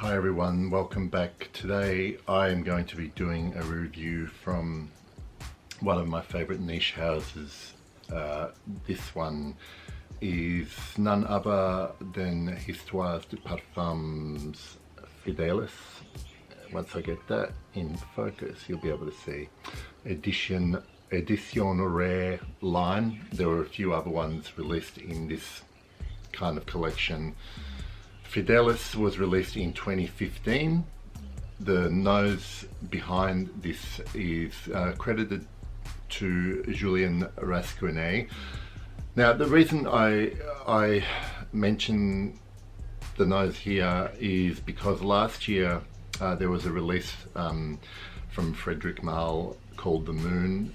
Hi everyone, welcome back. Today I am going to be doing a review from one of my favorite niche houses. This one is none other than Histoires de Parfums Fidelis. Once I get that in focus, you'll be able to see. Edition Rare line. There were a few other ones released in this kind of collection. Fidelis was released in 2015. The nose behind this is credited to Julien Rascounet. Now, the reason I mention the nose here is because last year there was a release from Frederic Malle called The Moon.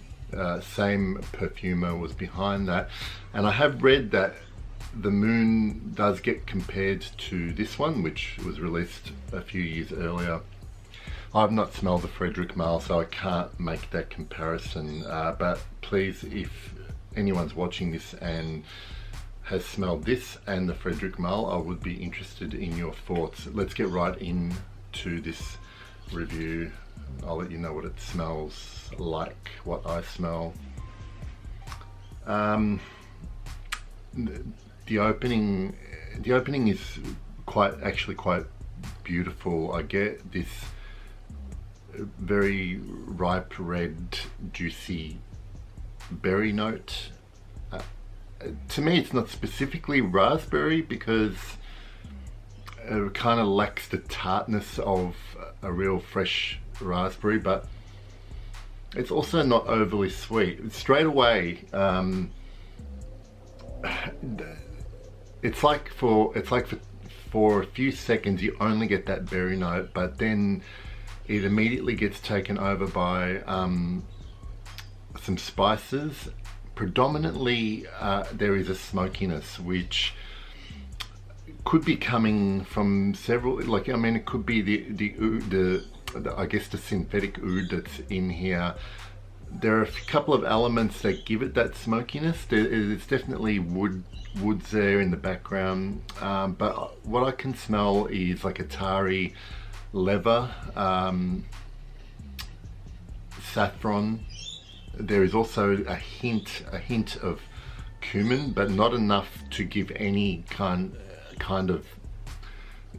Same perfumer was behind that, and I have read that The Moon does get compared to this one, which was released a few years earlier. I've not smelled the Frederic Malle, so I can't make that comparison, but please, if anyone's watching this and has smelled this and the Frederic Malle, I would be interested in your thoughts. Let's get right into this review. I'll let you know what it smells like, what I smell. The opening is actually quite beautiful. I get this very ripe red, juicy berry note. To me, it's not specifically raspberry because it kind of lacks the tartness of a real fresh raspberry, but it's also not overly sweet. Straight away, it's like for a few seconds you only get that berry note, but then it immediately gets taken over by some spices. Predominantly there is a smokiness which could be coming from several, like, I mean, it could be the I guess the synthetic oud that's in here. There are a couple of elements that give it that smokiness. There's definitely woods there in the background, but what I can smell is like a tarry leather, saffron. There is also a hint of cumin, but not enough to give any kind of,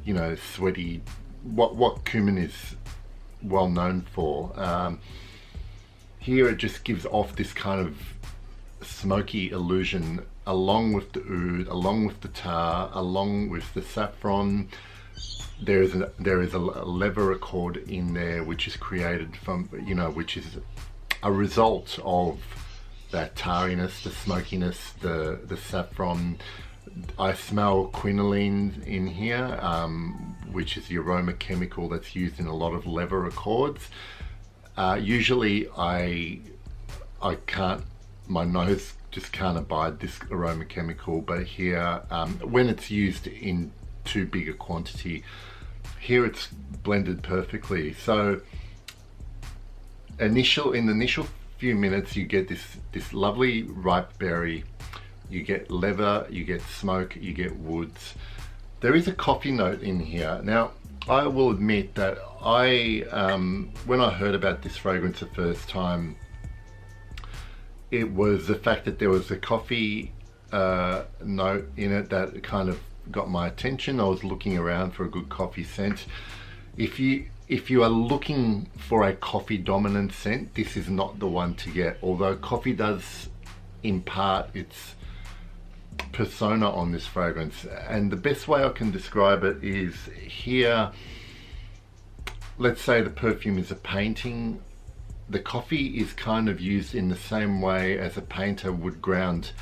you know, sweaty, what cumin is well known for. Here it just gives off this kind of smoky illusion, along with the oud, along with the tar, along with the saffron. There is a leather accord in there, which is created from, you know, which is a result of that tarriness, the smokiness, the saffron. I smell quinoline in here, which is the aroma chemical that's used in a lot of leather accords. Usually I can't, my nose just can't abide this aroma chemical, but here, when it's used in too big a quantity, here it's blended perfectly. So in the initial few minutes you get this lovely ripe berry, you get leather, you get smoke, you get woods. There is a coffee note in here. Now, I will admit that when I heard about this fragrance the first time, it was the fact that there was a coffee note in it that kind of got my attention. I was looking around for a good coffee scent. If you are looking for a coffee dominant scent, this is not the one to get, although coffee does impart its persona on this fragrance. And the best way I can describe it is, here, let's say the perfume is a painting. The coffee is kind of used in the same way as a painter would ground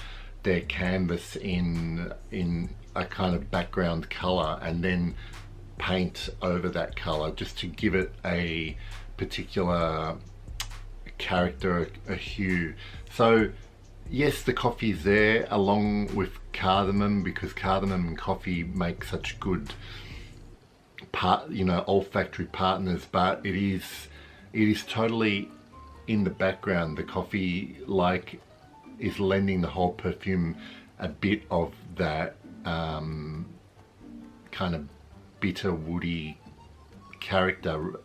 their canvas in a kind of background color and then paint over that color just to give it a particular character, a hue. So yes, the coffee is there along with cardamom, because cardamom and coffee make such good olfactory partners, but it is totally in the background. The coffee is lending the whole perfume a bit of that kind of bitter, woody character.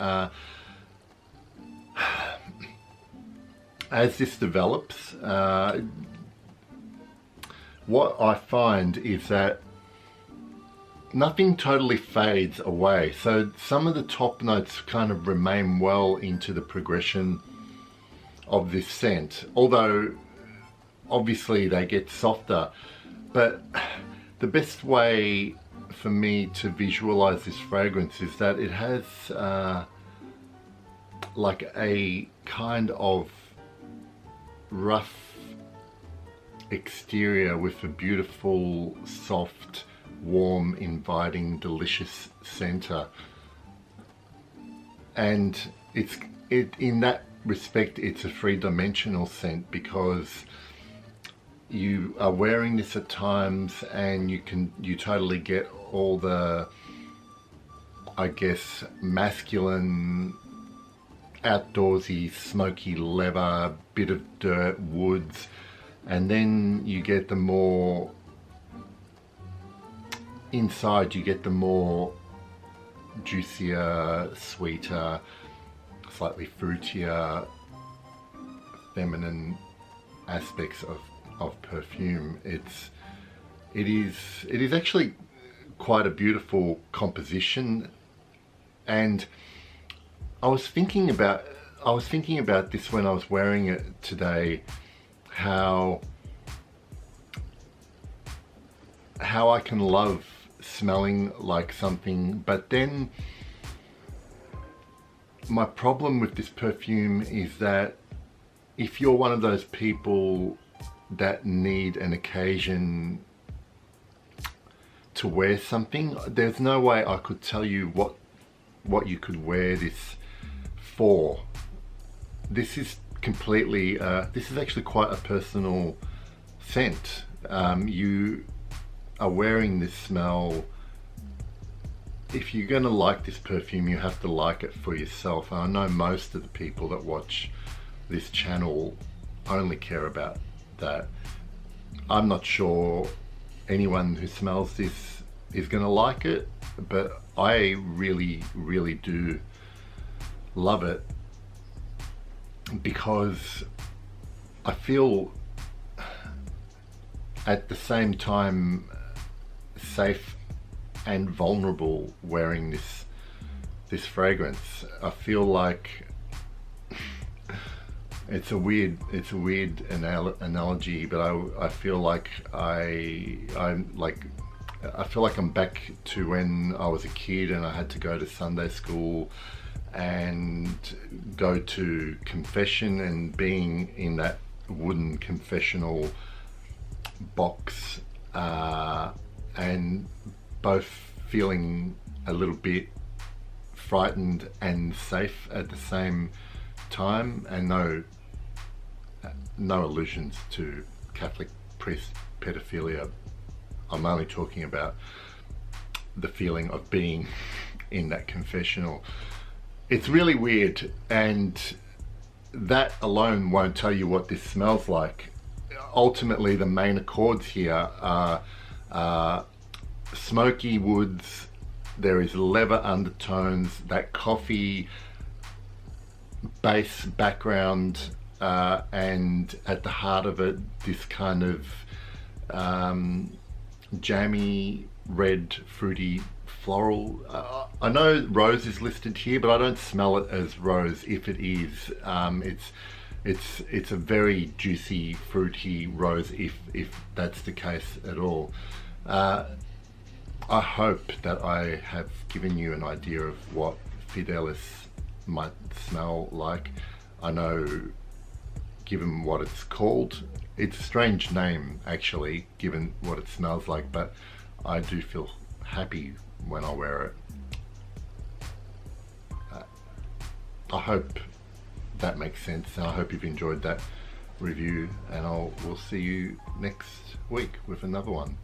As this develops, what I find is that nothing totally fades away. So some of the top notes kind of remain well into the progression of this scent, although obviously they get softer. But the best way for me to visualize this fragrance is that it has like a kind of rough exterior with a beautiful, soft, warm, inviting, delicious center. And in that respect, it's a three-dimensional scent, because you are wearing this at times and you totally get all the, I guess, masculine, outdoorsy, smoky leather, bit of dirt, woods, and then you get the more inside, you get the more juicier, sweeter, slightly fruitier, feminine aspects of perfume. It is actually quite a beautiful composition. And I was thinking about this when I was wearing it today, how I can love smelling like something, but then my problem with this perfume is that if you're one of those people that need an occasion to wear something, there's no way I could tell you what you could wear this for. This is completely, this is actually quite a personal scent. You are wearing this smell. If you're going to like this perfume, you have to like it for yourself. And I know most of the people that watch this channel only care about that. I'm not sure anyone who smells this is going to like it, but I really, really do love it, because I feel at the same time safe and vulnerable wearing this fragrance. I feel like it's a weird analogy, but I feel like I feel like I'm back to when I was a kid and I had to go to Sunday school and go to confession, and being in that wooden confessional box, and both feeling a little bit frightened and safe at the same time. And no allusions to Catholic priest pedophilia. I'm only talking about the feeling of being in that confessional. It's really weird, and that alone won't tell you what this smells like. Ultimately, the main accords here are smoky woods. There is leather undertones, that coffee bass background, and at the heart of it, this kind of jammy, red, fruity, floral. I know rose is listed here, but I don't smell it as rose. If it is, it's a very juicy, fruity rose, if that's the case at all. I hope that I have given you an idea of what Fidelis might smell like. I know, given what it's called, it's a strange name actually, given what it smells like, but I do feel happy when I wear it. I hope that makes sense, and I hope you've enjoyed that review, and we'll see you next week with another one.